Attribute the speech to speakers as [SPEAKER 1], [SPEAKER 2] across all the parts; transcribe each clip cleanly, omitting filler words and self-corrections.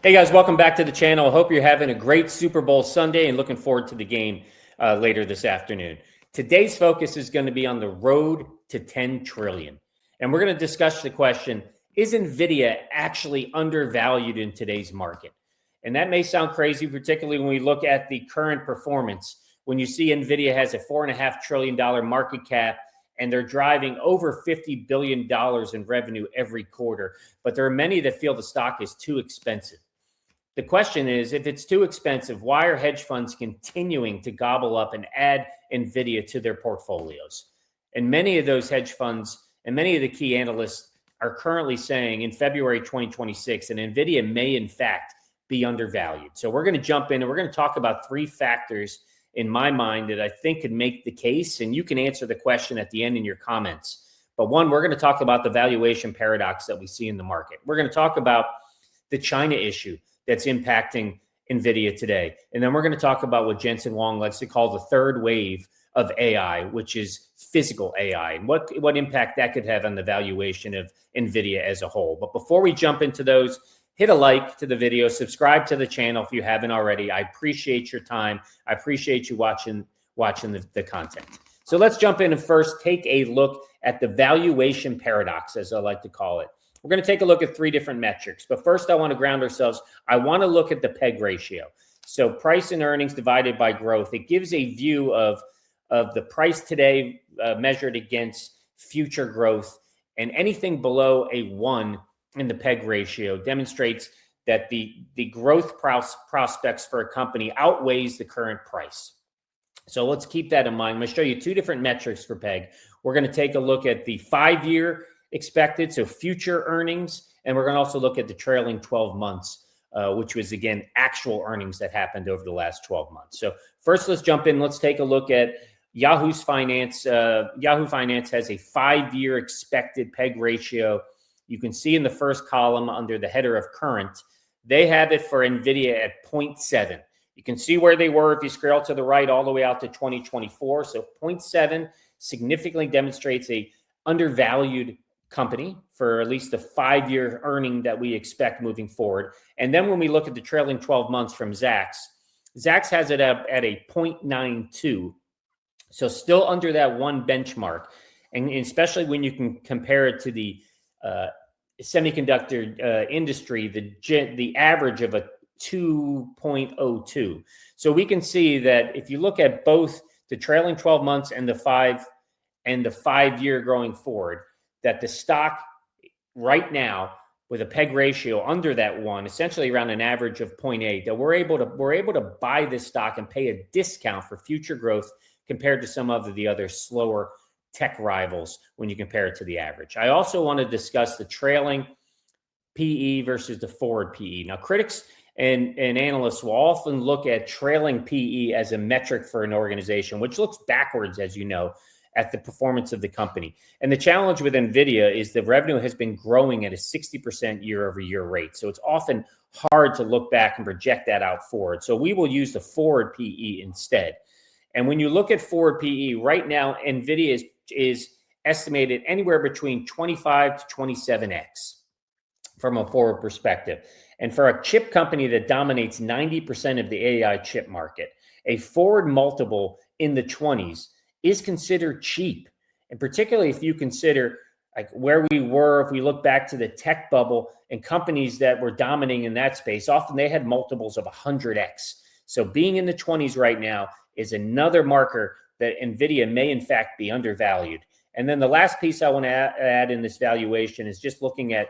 [SPEAKER 1] Hey guys, welcome back to the channel. Hope you're having a great Super Bowl Sunday and looking forward to the game later this afternoon. Today's focus is going to be on the road to 10 trillion. And we're going to discuss the question, is Nvidia actually undervalued in today's market? And that may sound crazy, particularly when we look at the current performance. When you see Nvidia has a $4.5 trillion market cap, and they're driving over $50 billion in revenue every quarter. But there are many that feel the stock is too expensive. The question is, if it's too expensive, why are hedge funds continuing to gobble up and add Nvidia to their portfolios? And many of those hedge funds and many of the key analysts are currently saying in February 2026 that Nvidia may in fact be undervalued. So we're going to jump in and we're going to talk about three factors in my mind that I think could make the case, and you can answer the question at the end in your comments. But one, we're going to talk about the valuation paradox that we see in the market. We're going to talk about the China issue that's impacting Nvidia today. And then we're going to talk about what Jensen Huang likes to call the third wave of AI, which is physical AI, and what impact that could have on the valuation of Nvidia as a whole. But before we jump into those, hit a like to the video, subscribe to the channel if you haven't already. I appreciate your time. I appreciate you watching the content. So let's jump in and first take a look at the valuation paradox, as I like to call it. We're going to take a look at three different metrics, but first I want to ground ourselves. I want to look at the PEG ratio. So price and earnings divided by growth. It gives a view of the price today measured against future growth, and anything below a 1 in the PEG ratio demonstrates that the growth prospects for a company outweighs the current price. So let's keep that in mind. I'm going to show you two different metrics for PEG. We're going to take a look at the 5-year expected, so future earnings, and we're going to also look at the trailing 12 months, which was, again, actual earnings that happened over the last 12 months. So first, let's jump in. Let's take a look at Yahoo Finance. Yahoo Finance has a 5-year expected PEG ratio. You can see in the first column under the header of current, they have it for Nvidia at 0.7. You can see where they were if you scroll to the right all the way out to 2024. So 0.7 significantly demonstrates a undervalued company for at least the 5-year earning that we expect moving forward. And then when we look at the trailing 12 months from Zacks has it up at a 0.92. So still under that 1 benchmark. And especially when you can compare it to the semiconductor industry, the average of a 2.02. So we can see that if you look at both the trailing 12 months and the 5-year going forward, that the stock right now with a PEG ratio under that 1, essentially around an average of 0.8, that we're able to buy this stock and pay a discount for future growth compared to some of the other slower tech rivals when you compare it to the average. I also want to discuss the trailing PE versus the forward PE. Now, critics and analysts will often look at trailing PE as a metric for an organization, which looks backwards, as you know, at the performance of the company. And the challenge with Nvidia is the revenue has been growing at a 60% year-over-year rate. So it's often hard to look back and project that out forward. So we will use the forward PE instead. And when you look at forward PE, right now, Nvidia is estimated anywhere between 25 to 27x from a forward perspective. And for a chip company that dominates 90% of the AI chip market, a forward multiple in the 20s is considered cheap. And particularly if you consider like where we were, if we look back to the tech bubble and companies that were dominating in that space, often they had multiples of 100x. So being in the 20s right now is another marker that Nvidia may in fact be undervalued. And then the last piece I want to add in this valuation is just looking at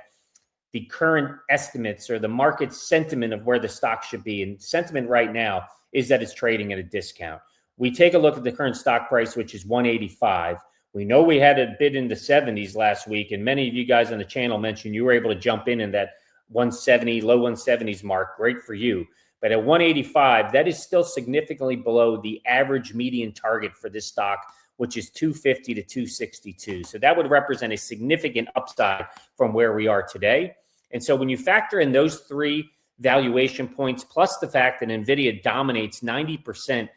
[SPEAKER 1] the current estimates or the market sentiment of where the stock should be. And sentiment right now is that it's trading at a discount. We take a look at the current stock price, which is 185. We know we had a bid in the 70s last week, and many of you guys on the channel mentioned you were able to jump in that 170, low 170s mark. Great for you. But at 185, that is still significantly below the average median target for this stock, which is 250 to 262. So that would represent a significant upside from where we are today. And so when you factor in those three valuation points, plus the fact that Nvidia dominates 90%,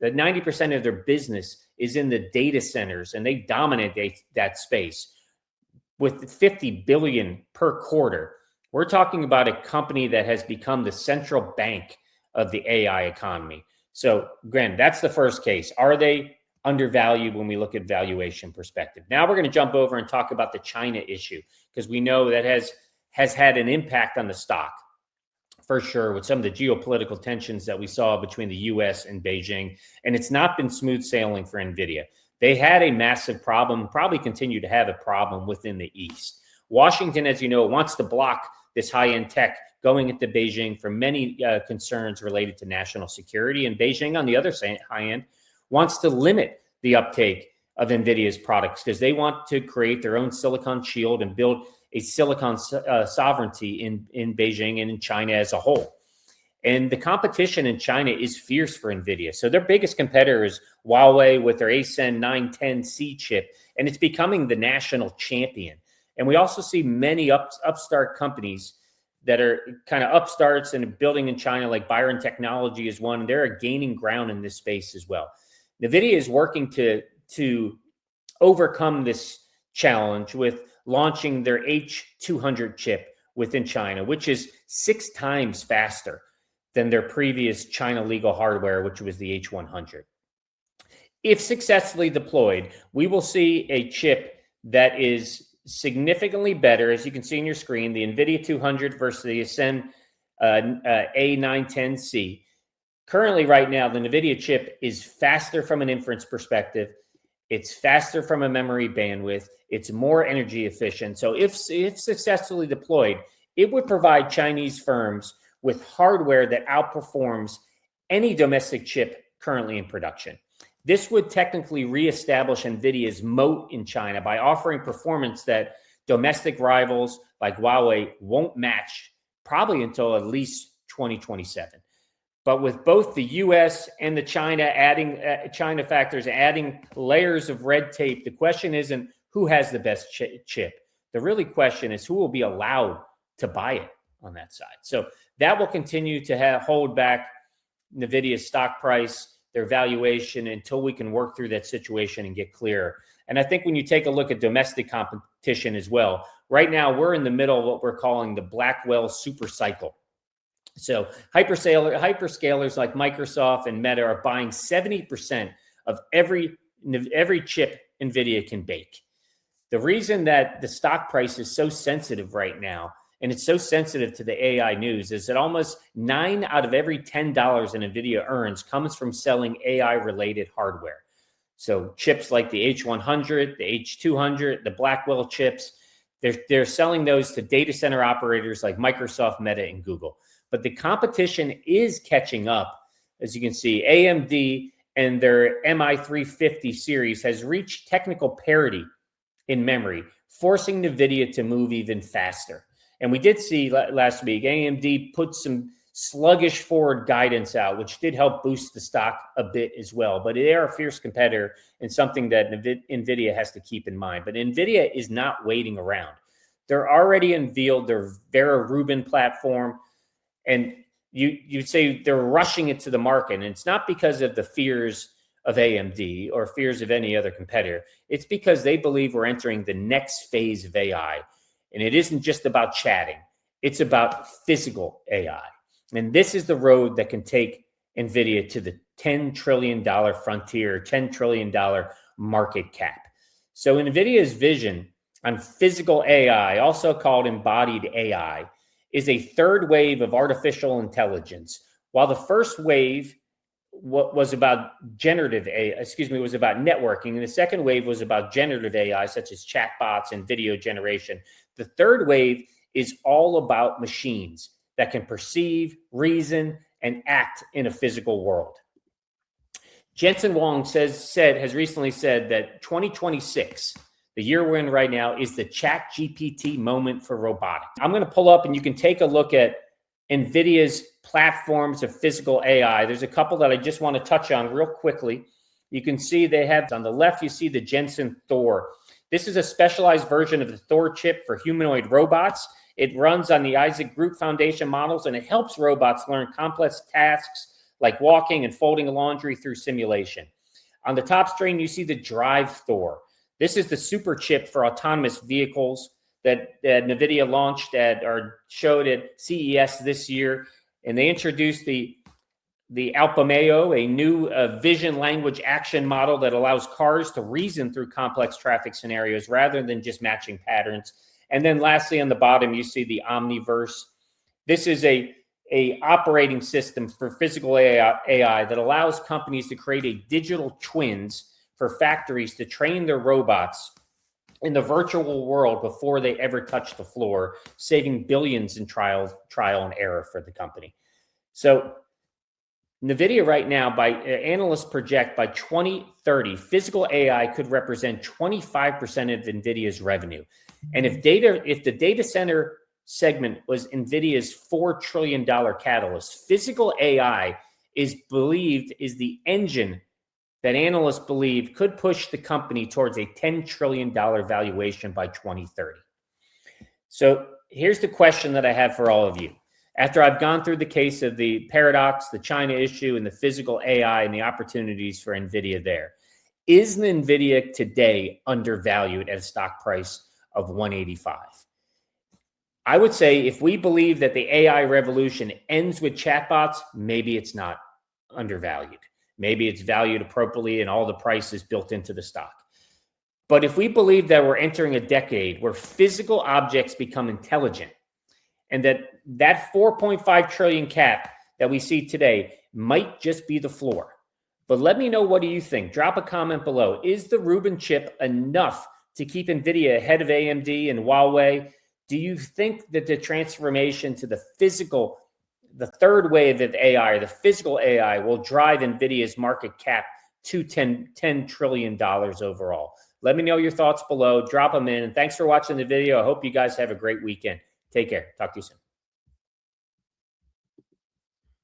[SPEAKER 1] that 90% of their business is in the data centers, and they dominate that space with 50 billion per quarter. We're talking about a company that has become the central bank of the AI economy. So, Gren, that's the first case. Are they undervalued when we look at valuation perspective? Now we're going to jump over and talk about the China issue, because we know that has had an impact on the stock for sure, with some of the geopolitical tensions that we saw between the US and Beijing. And it's not been smooth sailing for Nvidia. They had a massive problem, probably continue to have a problem within the East. Washington, as you know, wants to block this high-end tech going into Beijing for many concerns related to national security. And Beijing, on the other high-end, wants to limit the uptake of Nvidia's products because they want to create their own silicon shield and build a silicon sovereignty in Beijing and in China as a whole. And the competition in China is fierce for Nvidia. So their biggest competitor is Huawei with their Ascend 910C chip, and it's becoming the national champion. And we also see many upstart companies that are kind of upstarts and building in China, like Byron Technology is one. They're gaining ground in this space as well. Nvidia is working to overcome this challenge with launching their H200 chip within China, which is 6 times faster than their previous China legal hardware, which was the H100. If successfully deployed, we will see a chip that is significantly better, as you can see on your screen, the NVIDIA 200 versus the Ascend A910C. Currently, right now, the NVIDIA chip is faster from an inference perspective. It's faster from a memory bandwidth. It's more energy efficient. So if successfully deployed, it would provide Chinese firms with hardware that outperforms any domestic chip currently in production. This would technically reestablish NVIDIA's moat in China by offering performance that domestic rivals like Huawei won't match probably until at least 2027. But with both the US and the China factors adding layers of red tape, the question isn't who has the best chip. The really question is who will be allowed to buy it on that side. So that will continue to hold back NVIDIA's stock price, their valuation, until we can work through that situation and get clearer. And I think when you take a look at domestic competition as well, right now we're in the middle of what we're calling the Blackwell super cycle. So hyperscalers like Microsoft and Meta are buying 70% of every chip NVIDIA can bake. The reason that the stock price is so sensitive right now, and it's so sensitive to the AI news, is that almost 9 out of every $10 NVIDIA earns comes from selling AI-related hardware. So chips like the H100, the H200, the Blackwell chips, they're selling those to data center operators like Microsoft, Meta, and Google. But the competition is catching up. As you can see, AMD and their MI350 series has reached technical parity in memory, forcing NVIDIA to move even faster. And we did see last week, AMD put some sluggish forward guidance out, which did help boost the stock a bit as well. But they are a fierce competitor and something that NVIDIA has to keep in mind. But NVIDIA is not waiting around. They're already unveiled their Vera Rubin platform. And you'd say they're rushing it to the market. And it's not because of the fears of AMD or fears of any other competitor. It's because they believe we're entering the next phase of AI. And it isn't just about chatting. It's about physical AI. And this is the road that can take NVIDIA to the $10 trillion frontier, $10 trillion market cap. So NVIDIA's vision on physical AI, also called embodied AI, is a third wave of artificial intelligence. While the first wave was about was about networking, and the second wave was about generative AI, such as chatbots and video generation. The third wave is all about machines that can perceive, reason, and act in a physical world. Jensen Huang has recently said that 2026, the year we're in right now, is the ChatGPT moment for robotics. I'm going to pull up and you can take a look at NVIDIA's platforms of physical AI. There's a couple that I just want to touch on real quickly. You can see they have, on the left, you see the Jensen Thor. This is a specialized version of the Thor chip for humanoid robots. It runs on the Isaac Group Foundation models, and it helps robots learn complex tasks like walking and folding laundry through simulation. On the top screen, you see the Drive Thor. This is the super chip for autonomous vehicles. that Nvidia launched or showed at CES this year, and they introduced the Alpamayo, a new vision language action model that allows cars to reason through complex traffic scenarios rather than just matching patterns. And then lastly, on the bottom, you see the Omniverse. This is a operating system for physical AI that allows companies to create a digital twins for factories to train their robots in the virtual world before they ever touch the floor, saving billions in trial and error for the company. So Nvidia right now, by analysts project by 2030, physical AI could represent 25% of Nvidia's revenue. And if the data center segment was Nvidia's $4 trillion catalyst, physical AI is believed is the engine that analysts believe could push the company towards a $10 trillion valuation by 2030. So here's the question that I have for all of you. After I've gone through the case of the paradox, the China issue, and the physical AI and the opportunities for Nvidia there, is Nvidia today undervalued at a stock price of 185? I would say if we believe that the AI revolution ends with chatbots, maybe it's not undervalued. Maybe it's valued appropriately and all the price is built into the stock. But if we believe that we're entering a decade where physical objects become intelligent, and that 4.5 trillion cap that we see today might just be the floor. But let me know, what do you think? Drop a comment below. Is the Rubin chip enough to keep Nvidia ahead of AMD and Huawei? Do you think that the transformation to the third wave of AI, or the physical AI, will drive Nvidia's market cap to $10 trillion overall? Let me know your thoughts below. Drop them in. And thanks for watching the video. I hope you guys have a great weekend. Take care. Talk to you soon.